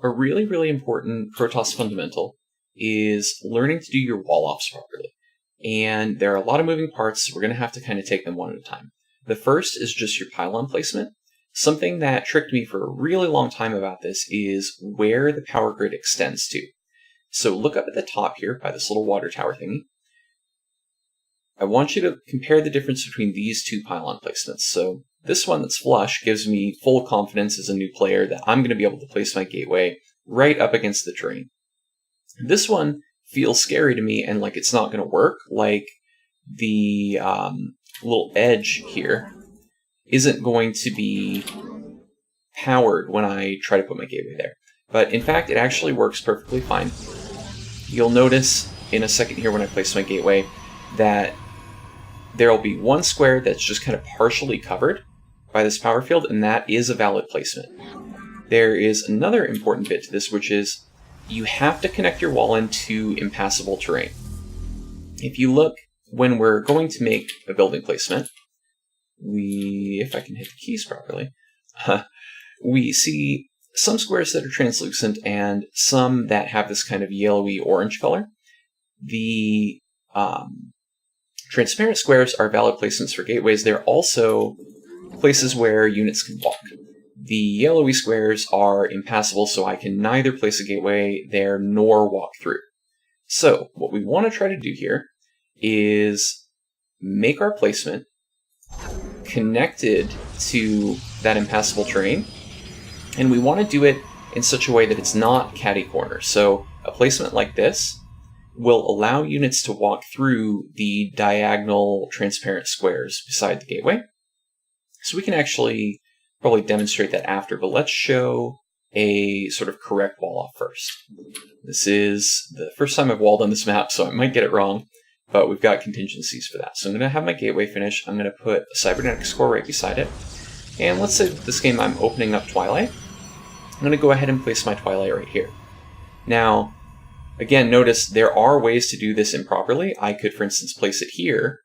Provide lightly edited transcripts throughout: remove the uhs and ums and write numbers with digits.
A really, really important Protoss fundamental is learning to do your wall-offs properly. And there are a lot of moving parts, so we're going to have to kind of take them one at a time. The first is just your pylon placement. Something that tricked me for a really long time about this is where the power grid extends to. So look up at the top here by this little water tower thingy. I want you to compare the difference between these two pylon placements. So this one that's flush gives me full confidence as a new player that I'm going to be able to place my gateway right up against the terrain. This one feels scary to me and like it's not going to work, like the little edge here isn't going to be powered when I try to put my gateway there. But in fact, it actually works perfectly fine. You'll notice in a second here when I place my gateway that there'll be one square that's just kind of partially covered by this power field, and that is a valid placement. There is another important bit to this, which is you have to connect your wall into impassable terrain. If you look, when we're going to make a building placement, if I can hit the keys properly, we see some squares that are translucent and some that have this kind of yellowy orange color. The transparent squares are valid placements for gateways. They're also places where units can walk. The yellowy squares are impassable, so I can neither place a gateway there nor walk through. So what we want to try to do here is make our placement connected to that impassable terrain, and we want to do it in such a way that it's not catty corner. So a placement like this will allow units to walk through the diagonal transparent squares beside the gateway. So we can actually probably demonstrate that after, but let's show a sort of correct wall off first. This is the first time I've walled on this map, so I might get it wrong, but we've got contingencies for that. So I'm going to have my gateway finished. I'm going to put a cybernetics core right beside it. And let's say this game I'm opening up Twilight. I'm going to go ahead and place my Twilight right here. Now, again, notice there are ways to do this improperly. I could, for instance, place it here,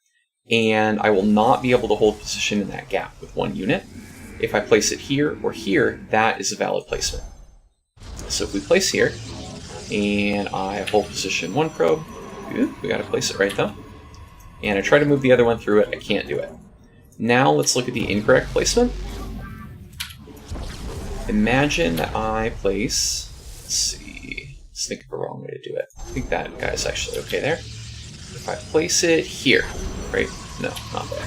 and I will not be able to hold position in that gap with one unit. If I place it here or here, that is a valid placement. So if we place here, and I hold position one probe, we got to place it right though, and I try to move the other one through it, I can't do it. Now let's look at the incorrect placement. Imagine that I place, let's see, let's think of a wrong way to do it. I think that guy's actually okay there. If I place it here, right? No, not there.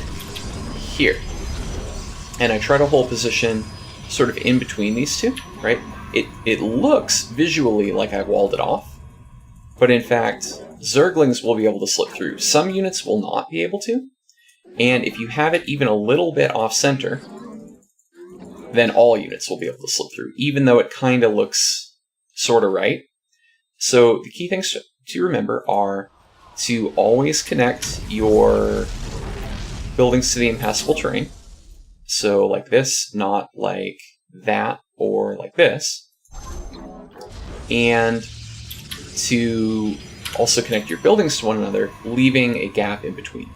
Here. And I try to hold position sort of in between these two, right? It looks visually like I walled it off, but in fact, Zerglings will be able to slip through. Some units will not be able to, and if you have it even a little bit off-center, then all units will be able to slip through, even though it kind of looks sort of right. So the key things to remember are to always connect your buildings to the impassable terrain. So like this, not like that or like this. And to also connect your buildings to one another, leaving a gap in between.